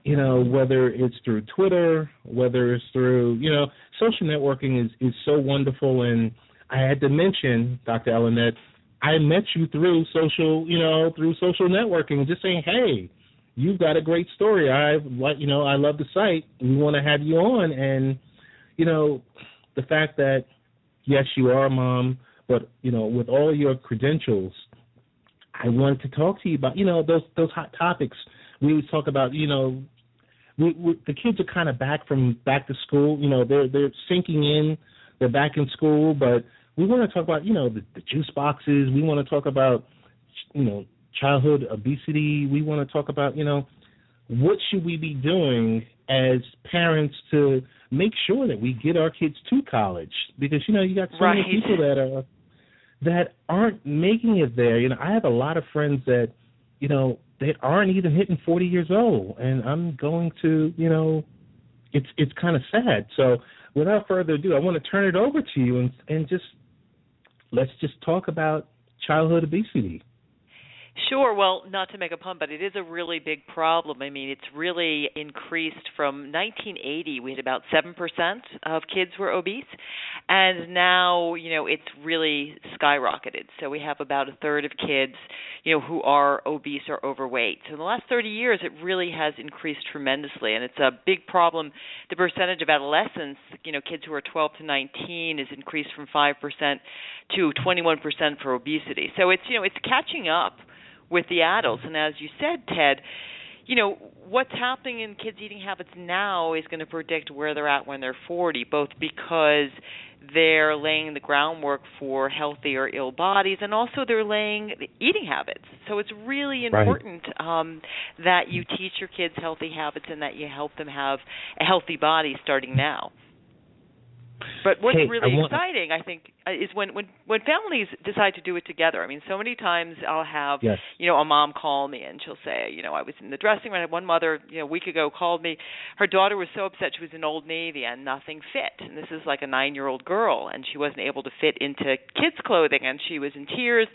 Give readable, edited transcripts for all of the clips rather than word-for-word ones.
whether it's through Twitter, whether it's through, social networking is so wonderful. And I had to mention, Dr. Ellen, that I met you through social networking, just saying, hey, you've got a great story. I love the site. We want to have you on. And, the fact that, yes, you are a mom, but, with all your credentials, I wanted to talk to you about, those hot topics. We always talk about, the kids are kind of back to school. They're sinking in. They're back in school, but we want to talk about, the juice boxes. We want to talk about, childhood obesity. We want to talk about, what should we be doing as parents to make sure that we get our kids to college? Because, you got so many people that aren't making it there. I have a lot of friends that, they aren't even hitting 40 years old, and I'm going to, it's kind of sad. So without further ado, I want to turn it over to you and let's talk about childhood obesity. Sure. Well, not to make a pun, but it is a really big problem. I mean, it's really increased from 1980. We had about 7% of kids were obese, and now, it's really skyrocketed. So we have about a third of kids, who are obese or overweight. So in the last 30 years, it really has increased tremendously, and it's a big problem. The percentage of adolescents, kids who are 12 to 19, is increased from 5% to 21% for obesity. So it's catching up with the adults. And as you said, Ted, what's happening in kids' eating habits now is going to predict where they're at when they're 40, both because they're laying the groundwork for healthy or ill bodies, and also they're laying eating habits. So it's really important that you teach your kids healthy habits and that you help them have a healthy body starting now. But what's really exciting, I think, is when families decide to do it together. I mean, so many times I'll have, a mom call me and she'll say, I was in the dressing room. I had one mother, a week ago called me. Her daughter was so upset. She was in Old Navy and nothing fit. And this is like a 9-year-old girl, and she wasn't able to fit into kids' clothing, and she was in tears.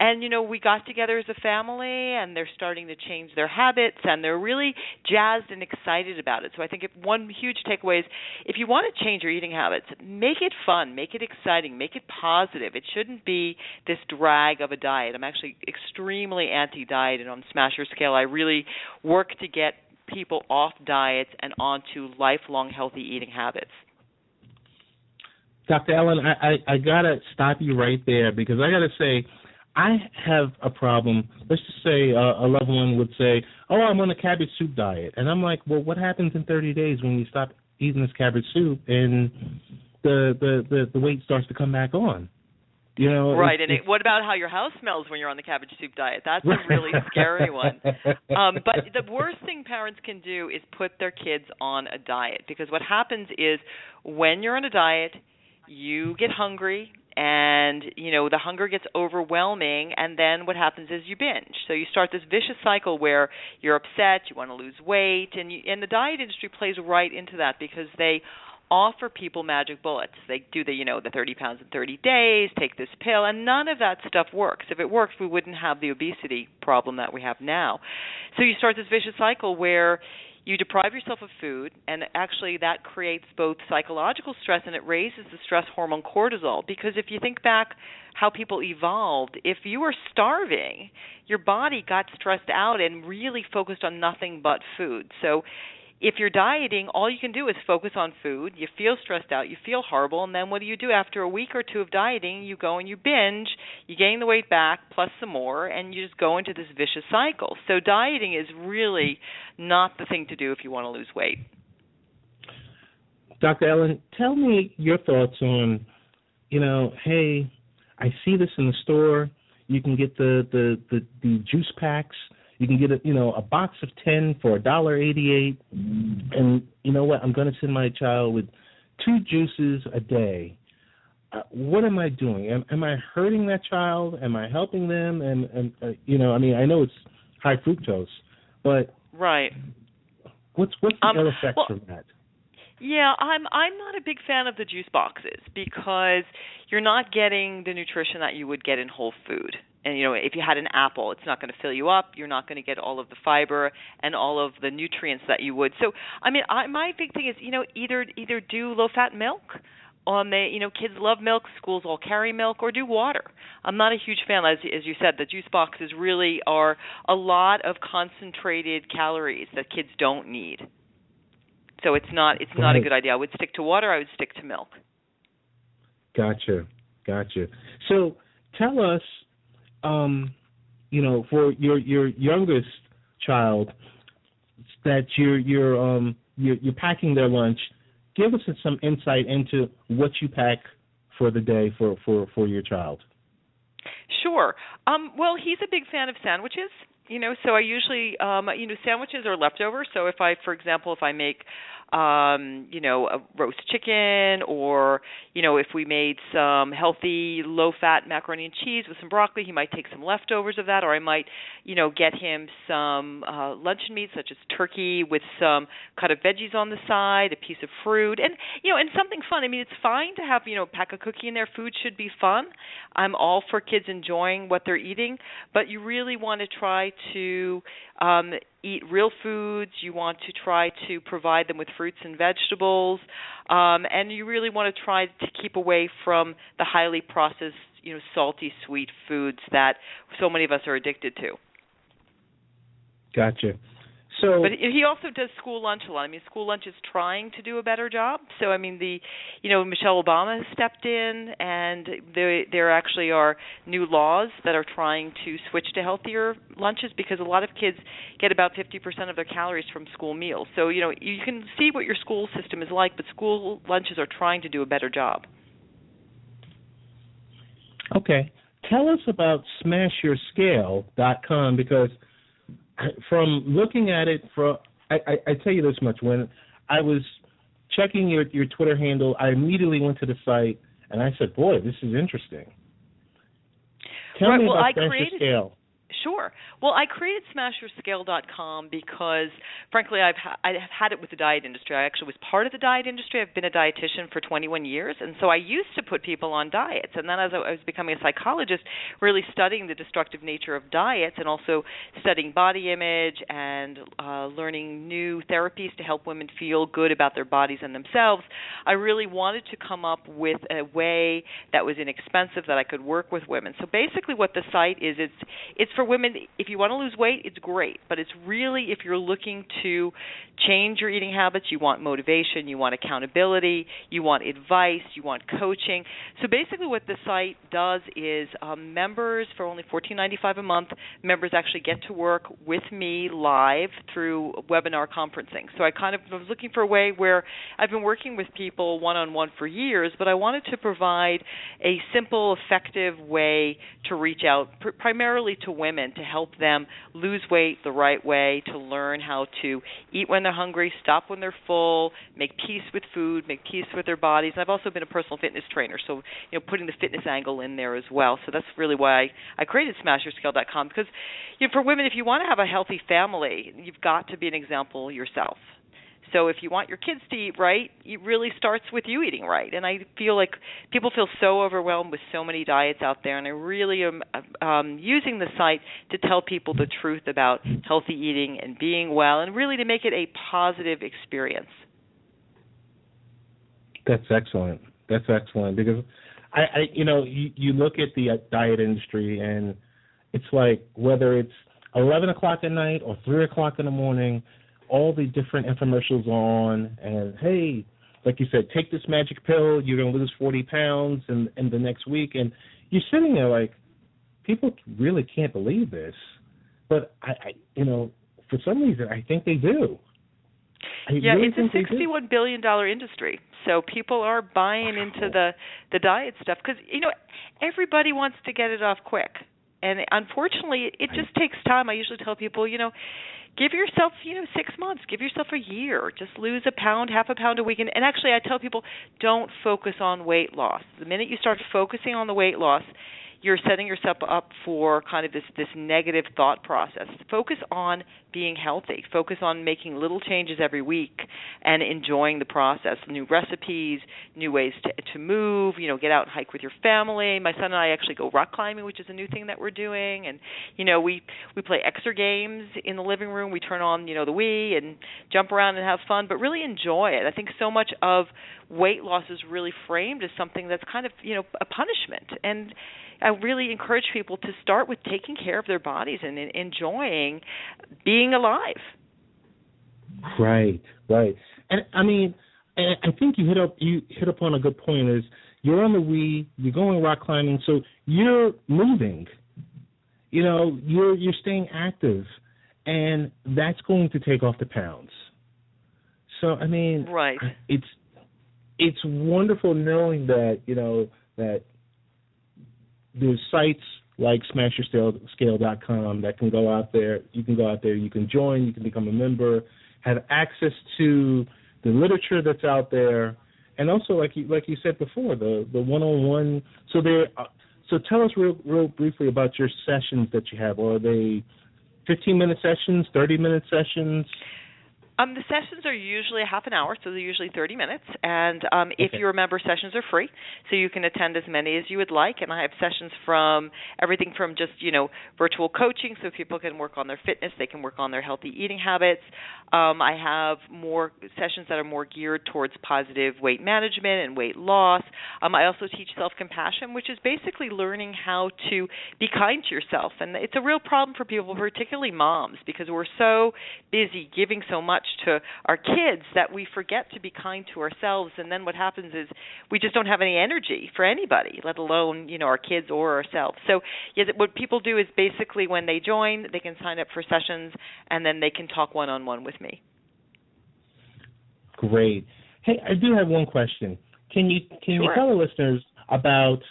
And, we got together as a family, and they're starting to change their habits, and they're really jazzed and excited about it. So I think one huge takeaway is if you want to change your eating habits, make it fun, make it exciting, make it positive. It shouldn't be this drag of a diet. I'm actually extremely anti-diet, and on Smasher Scale, I really work to get people off diets and onto lifelong healthy eating habits. Dr. Ellen, I got to stop you right there, because I got to say, I have a problem. Let's just say a loved one would say, I'm on a cabbage soup diet. And I'm like, well, what happens in 30 days when you stop eating this cabbage soup and the weight starts to come back on? Right. And what about how your house smells when you're on the cabbage soup diet? That's a really scary one. But the worst thing parents can do is put their kids on a diet, because what happens is when you're on a diet, you get hungry, and, the hunger gets overwhelming, and then what happens is you binge. So you start this vicious cycle where you're upset, you want to lose weight, and the diet industry plays right into that, because they offer people magic bullets. They do the 30 pounds in 30 days, take this pill, and none of that stuff works. If it worked, we wouldn't have the obesity problem that we have now. So you start this vicious cycle where you deprive yourself of food, and actually that creates both psychological stress, and it raises the stress hormone cortisol. Because if you think back how people evolved, if you were starving, your body got stressed out and really focused on nothing but food. So if you're dieting, all you can do is focus on food. You feel stressed out, you feel horrible, and then what do? After a week or two of dieting, you go and you binge, you gain the weight back plus some more, and you just go into this vicious cycle. So dieting is really not the thing to do if you want to lose weight. Dr. Ellen, tell me your thoughts on, hey, I see this in the store. You can get the juice packs. You can get a box of 10 for $1.88, and you know what? I'm going to send my child with 2 juices a day. What am I doing? Am I hurting that child? Am I helping them? And I know it's high fructose, but right. What's the other effects from that? Yeah, I'm not a big fan of the juice boxes because you're not getting the nutrition that you would get in whole food. And if you had an apple, it's not going to fill you up. You're not going to get all of the fiber and all of the nutrients that you would. So, my big thing is, either do low-fat milk. Kids love milk. Schools all carry milk, or do water. I'm not a huge fan, as you said. The juice boxes really are a lot of concentrated calories that kids don't need. So it's not a good idea. I would stick to water. I would stick to milk. Gotcha. So tell us, for your youngest child, that you're packing their lunch. Give us some insight into what you pack for the day for your child. Sure. Well, he's a big fan of sandwiches. So I usually, sandwiches are leftovers. So if I make, a roast chicken, or, if we made some healthy, low-fat macaroni and cheese with some broccoli, he might take some leftovers of that, or I might, get him some luncheon meat, such as turkey with some cut of veggies on the side, a piece of fruit, and, and something fun. It's fine to have, pack a cookie in there. Food should be fun. I'm all for kids enjoying what they're eating, but you really want to try to eat real foods. You want to try to provide them with fruits and vegetables, and you really want to try to keep away from the highly processed, salty, sweet foods that so many of us are addicted to. Gotcha. So, but he also does school lunch a lot. School lunch is trying to do a better job. So, Michelle Obama has stepped in, and there actually are new laws that are trying to switch to healthier lunches, because a lot of kids get about 50% of their calories from school meals. So, you can see what your school system is like, but school lunches are trying to do a better job. Okay. Tell us about SmashYourScale.com, because from looking at it, I tell you this much. When I was checking your Twitter handle, I immediately went to the site, and I said, boy, this is interesting. Tell me about Smash Your Scale. Sure. Well, I created SmashYourScale.com because, frankly, I've had it with the diet industry. I actually was part of the diet industry. I've been a dietitian for 21 years, and so I used to put people on diets. And then as I was becoming a psychologist, really studying the destructive nature of diets, and also studying body image and learning new therapies to help women feel good about their bodies and themselves, I really wanted to come up with a way that was inexpensive, that I could work with women. So basically what the site is, it's for women. If you want to lose weight, it's great, but it's really, if you're looking to change your eating habits, you want motivation, you want accountability, you want advice, you want coaching. So basically what the site does is members, for only $14.95 a month, members actually get to work with me live through webinar conferencing. So I kind of was looking for a way where I've been working with people one-on-one for years, but I wanted to provide a simple, effective way to reach out primarily to women, to help them lose weight the right way, to learn how to eat when they're hungry, stop when they're full, make peace with food, make peace with their bodies. And I've also been a personal fitness trainer, so putting the fitness angle in there as well. So that's really why I created SmashYourScale.com, because for women, if you want to have a healthy family, you've got to be an example yourself. So if you want your kids to eat right, it really starts with you eating right. And I feel like people feel so overwhelmed with so many diets out there, and I really am using the site to tell people the truth about healthy eating and being well, and really to make it a positive experience. That's excellent. Because you look at the diet industry, and it's like, whether it's 11 o'clock at night or 3 o'clock in the morning, all the different infomercials on, and hey, like you said, take this magic pill, you're going to lose 40 pounds in the next week. And you're sitting there like, people really can't believe this. But, I for some reason, I think they do. It's a $61 billion industry. So people are buying into the diet stuff because, everybody wants to get it off quick. And unfortunately, it just takes time. I usually tell people, give yourself, 6 months. Give yourself a year. Just lose a pound, half a pound a week. And actually, I tell people, don't focus on weight loss. The minute you start focusing on the weight loss, you're setting yourself up for kind of this negative thought process. Focus on being healthy. Focus on making little changes every week and enjoying the process. New recipes, new ways to move, get out and hike with your family. My son and I actually go rock climbing, which is a new thing that we're doing. And, we play extra games in the living room. We turn on, the Wii and jump around and have fun, but really enjoy it. I think so much of weight loss is really framed as something that's kind of, a punishment. And I really encourage people to start with taking care of their bodies and enjoying being alive. Right. And I think you hit upon a good point. Is you're on the Wii, you're going rock climbing, so you're moving. You're staying active, and that's going to take off the pounds. So right. It's wonderful knowing that that there's sites like SmashYourScale.com that can go out there. You can go out there. You can join. You can become a member. Have access to the literature that's out there, and also like you said before, the one-on-one. So tell us real briefly about your sessions that you have. Are they 15-minute sessions, 30-minute sessions? The sessions are usually half an hour, so they're usually 30 minutes. And if you remember, sessions are free, so you can attend as many as you would like. And I have sessions from everything from just, virtual coaching, so people can work on their fitness, they can work on their healthy eating habits. I have more sessions that are more geared towards positive weight management and weight loss. I also teach self-compassion, which is basically learning how to be kind to yourself. And it's a real problem for people, particularly moms, because we're so busy giving so much to our kids that we forget to be kind to ourselves, and then what happens is we just don't have any energy for anybody, let alone our kids or ourselves. So what people do is basically when they join, they can sign up for sessions, and then they can talk one-on-one with me. Great. Hey, I do have one question. Can you tell the listeners about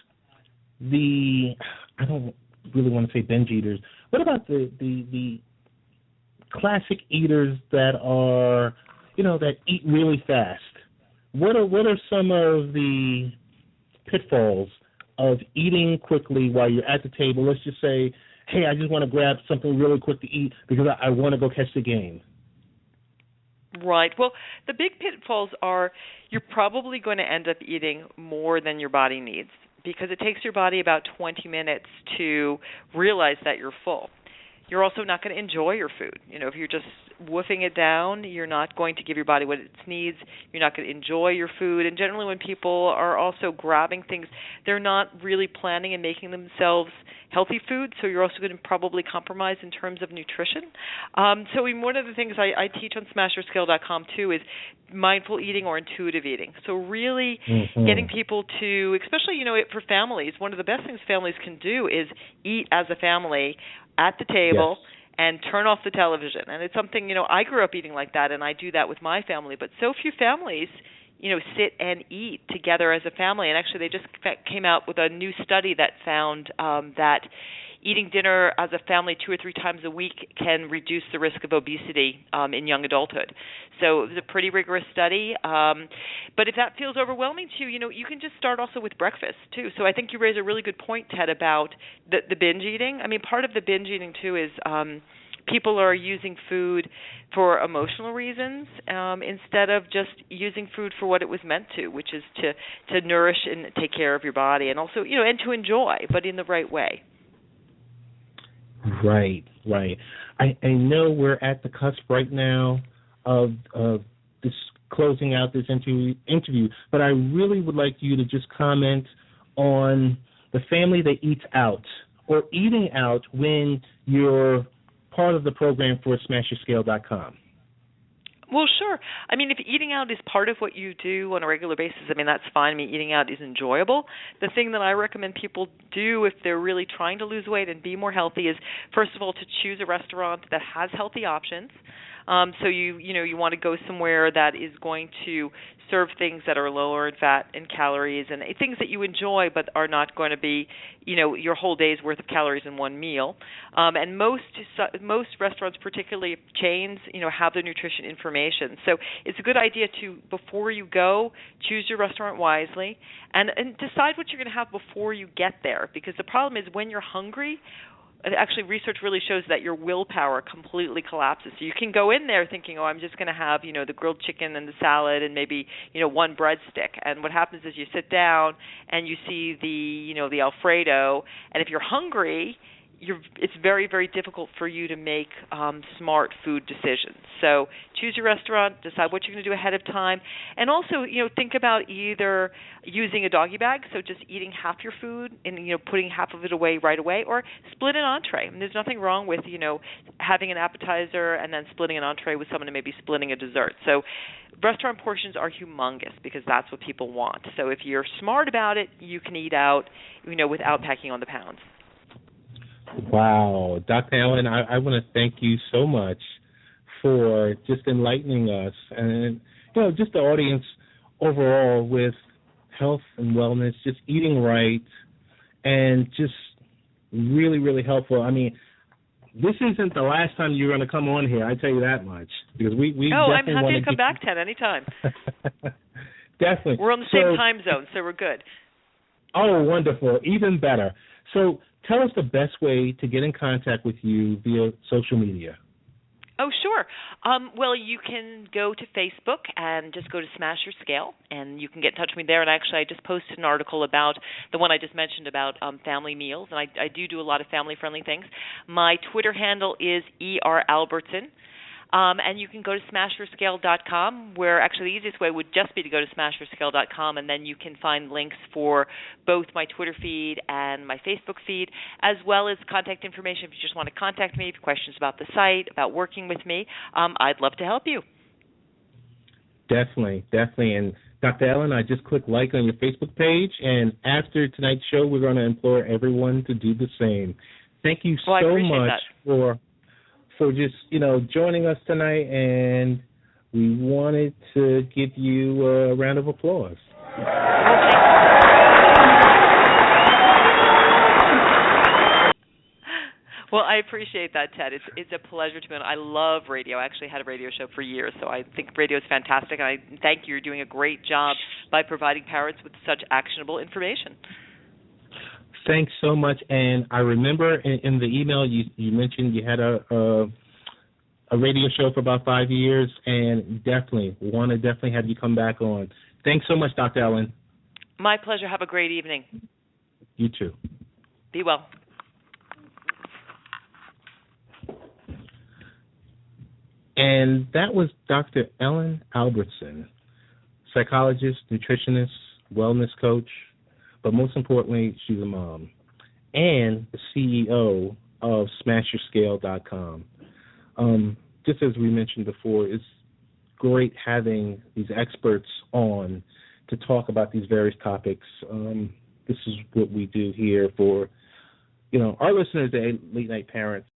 I don't really want to say binge eaters. What about the classic eaters that are, that eat really fast? What are some of the pitfalls of eating quickly while you're at the table? Let's just say, hey, I just want to grab something really quick to eat because I want to go catch the game. Right. Well, the big pitfalls are you're probably going to end up eating more than your body needs because it takes your body about 20 minutes to realize that you're full. You're also not going to enjoy your food. If you're just woofing it down, you're not going to give your body what it needs. You're not going to enjoy your food. And generally when people are also grabbing things, they're not really planning and making themselves healthy food, so you're also going to probably compromise in terms of nutrition. So one of the things I teach on SmashYourScale.com too is mindful eating or intuitive eating. So really getting people to, especially, for families, one of the best things families can do is eat as a family at the table and turn off the television. And it's something, I grew up eating like that, and I do that with my family. But so few families, sit and eat together as a family. And actually they just came out with a new study that found that eating dinner as a family 2 or 3 times a week can reduce the risk of obesity in young adulthood. So it was a pretty rigorous study. But if that feels overwhelming to you, you can just start also with breakfast too. So I think you raise a really good point, Ted, about the binge eating. Part of the binge eating too is people are using food for emotional reasons instead of just using food for what it was meant to, which is to nourish and take care of your body, and also and to enjoy, but in the right way. Right. I know we're at the cusp right now of this closing out this interview, but I really would like you to just comment on the family that eats out or eating out when you're part of the program for SmashYourScale.com. Well, sure. If eating out is part of what you do on a regular basis, that's fine. Eating out is enjoyable. The thing that I recommend people do if they're really trying to lose weight and be more healthy is, first of all, to choose a restaurant that has healthy options. So you want to go somewhere that is going to serve things that are lower in fat and calories and things that you enjoy but are not going to be, your whole day's worth of calories in one meal. And most restaurants, particularly chains, have the nutrition information. So it's a good idea to, before you go, choose your restaurant wisely and decide what you're going to have before you get there. Because the problem is when you're hungry, actually research really shows that your willpower completely collapses. So you can go in there thinking, I'm just going to have, the grilled chicken and the salad and maybe, one breadstick. And what happens is you sit down and you see the Alfredo, and if you're hungry, it's very, very difficult for you to make smart food decisions. So choose your restaurant, decide what you're going to do ahead of time, and also, think about either using a doggy bag, so just eating half your food and, putting half of it away right away, or split an entree. And there's nothing wrong with, having an appetizer and then splitting an entree with someone and maybe splitting a dessert. So restaurant portions are humongous because that's what people want. So if you're smart about it, you can eat out, without packing on the pounds. Wow. Dr. Ellen, I want to thank you so much for just enlightening us and, just the audience overall with health and wellness, just eating right, and just really, really helpful. I mean, this isn't the last time you're going to come on here, I tell you that much. Because we I'm happy to come back, Ted, anytime. Definitely. We're on the same time zone, so we're good. Oh, wonderful. Even better. So tell us the best way to get in contact with you via social media. Oh, sure. Well, you can go to Facebook and just go to Smash Your Scale, and you can get in touch with me there. And actually, I just posted an article about the one I just mentioned about family meals, and I do a lot of family-friendly things. My Twitter handle is Albertson. And you can go to SmashYourScale.com, where actually the easiest way would just be to go to SmashYourScale.com, and then you can find links for both my Twitter feed and my Facebook feed, as well as contact information if you just want to contact me, if you have questions about the site, about working with me. I'd love to help you. Definitely. And Dr. Ellen, I just clicked like on your Facebook page, and after tonight's show, we're going to implore everyone to do the same. Thank you so much for just, joining us tonight, and we wanted to give you a round of applause. Well, I appreciate that, Ted. It's a pleasure to be on. I love radio. I actually had a radio show for years, so I think radio is fantastic, and I thank you. You're doing a great job by providing parents with such actionable information. Thanks so much. And I remember in the email you mentioned you had a radio show for about 5 years, and want to have you come back on. Thanks so much, Dr. Ellen. My pleasure. Have a great evening. You too. Be well. And that was Dr. Ellen Albertson, psychologist, nutritionist, wellness coach, but most importantly, she's a mom, and the CEO of SmashYourScale.com. Just as we mentioned before, it's great having these experts on to talk about these various topics. This is what we do here for, our listeners, the late night parents.